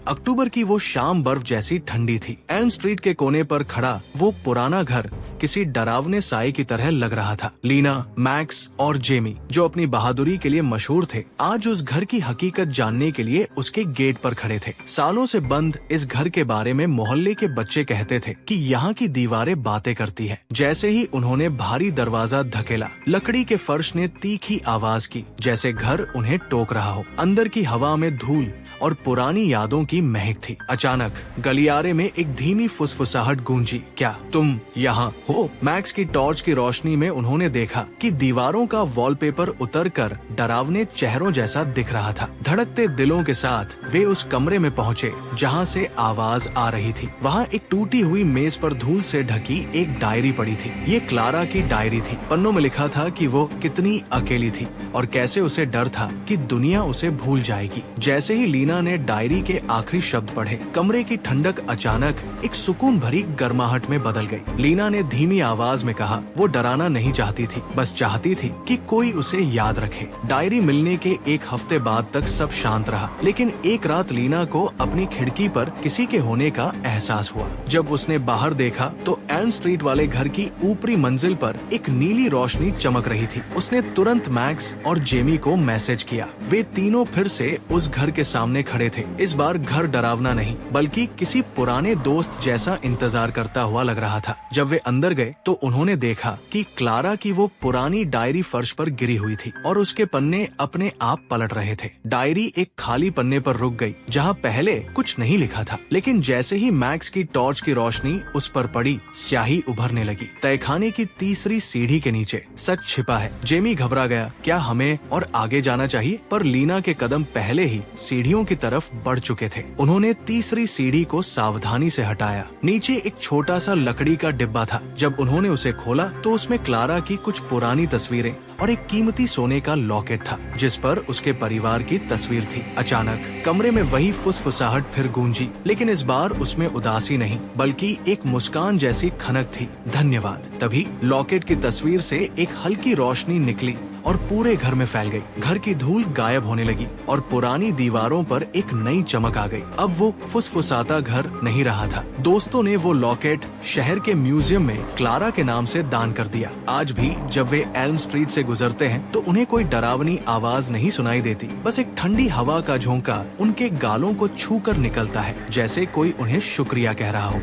अक्टूबर की वो शाम बर्फ जैसी ठंडी थी। एल्म स्ट्रीट के कोने पर खड़ा वो पुराना घर किसी डरावने साए की तरह लग रहा था। लीना, मैक्स और जेमी, जो अपनी बहादुरी के लिए मशहूर थे, आज उस घर की हकीकत जानने के लिए उसके गेट पर खड़े थे। सालों से बंद इस घर के बारे में मोहल्ले के बच्चे कहते थे कि यहाँ की दीवारें बातें करती है। जैसे ही उन्होंने भारी दरवाजा धकेला, लकड़ी के फर्श ने तीखी आवाज की, जैसे घर उन्हें टोक रहा हो। अंदर की हवा में धूल और पुरानी यादों की महक थी। अचानक गलियारे में एक धीमी फुसफुसाहट गूंजी। क्या तुम यहाँ हो? मैक्स की टॉर्च की रोशनी में उन्होंने देखा कि दीवारों का वॉलपेपर उतरकर डरावने चेहरों जैसा दिख रहा था। धड़कते दिलों के साथ वे उस कमरे में पहुँचे जहाँ से आवाज आ रही थी। वहाँ एक टूटी हुई मेज पर धूल से ढकी एक डायरी पड़ी थी। ये क्लारा की डायरी थी। पन्नों में लिखा था कि वो कितनी अकेली थी और कैसे उसे डर था कि दुनिया उसे भूल जाएगी। जैसे ही लीना ने डायरी के आखिरी शब्द पढ़े, कमरे की ठंडक अचानक एक सुकून भरी गर्माहट में बदल गई। लीना ने धीमी आवाज में कहा, वो डराना नहीं चाहती थी, बस चाहती थी कि कोई उसे याद रखे। डायरी मिलने के एक हफ्ते बाद तक सब शांत रहा, लेकिन एक रात लीना को अपनी खिड़की पर किसी के होने का एहसास हुआ। जब उसने बाहर देखा तो एल्म स्ट्रीट वाले घर की ऊपरी मंजिल पर एक नीली रोशनी चमक रही थी। उसने तुरंत मैक्स और जेमी को मैसेज किया। वे तीनों फिर से उस घर के सामने खड़े थे। इस बार घर डरावना नहीं, बल्कि किसी पुराने दोस्त जैसा इंतजार करता हुआ लग रहा था। जब वे अंदर गए तो उन्होंने देखा कि क्लारा की वो पुरानी डायरी फर्श पर गिरी हुई थी और उसके पन्ने अपने आप पलट रहे थे। डायरी एक खाली पन्ने पर रुक गई, जहाँ पहले कुछ नहीं लिखा था, लेकिन जैसे ही मैक्स की टॉर्च की रोशनी उस पर पड़ी, स्याही उभरने लगी। तहखाने की तीसरी सीढ़ी के नीचे सच छिपा है। जेमी घबरा गया। क्या हमें और आगे जाना चाहिए? पर लीना के कदम पहले ही सीढ़ियों की तरफ बढ़ चुके थे। उन्होंने तीसरी सीढ़ी को सावधानी से हटाया। नीचे एक छोटा सा लकड़ी का डिब्बा था। जब उन्होंने उसे खोला तो उसमें क्लारा की कुछ पुरानी तस्वीरें और एक कीमती सोने का लॉकेट था, जिस पर उसके परिवार की तस्वीर थी। अचानक कमरे में वही फुसफुसाहट फिर गूंजी, लेकिन इस बार उसमें उदासी नहीं, बल्कि एक मुस्कान जैसी खनक थी। धन्यवाद। तभी लॉकेट की तस्वीर से एक हल्की रोशनी निकली और पूरे घर में फैल गई। घर की धूल गायब होने लगी और पुरानी दीवारों पर एक नई चमक आ गई। अब वो फुसफुसाता घर नहीं रहा था। दोस्तों ने वो लॉकेट शहर के म्यूजियम में क्लारा के नाम से दान कर दिया। आज भी जब वे एल्म स्ट्रीट से गुजरते हैं तो उन्हें कोई डरावनी आवाज नहीं सुनाई देती, बस एक ठंडी हवा का झोंका उनके गालों को छू कर निकलता है, जैसे कोई उन्हें शुक्रिया कह रहा हो।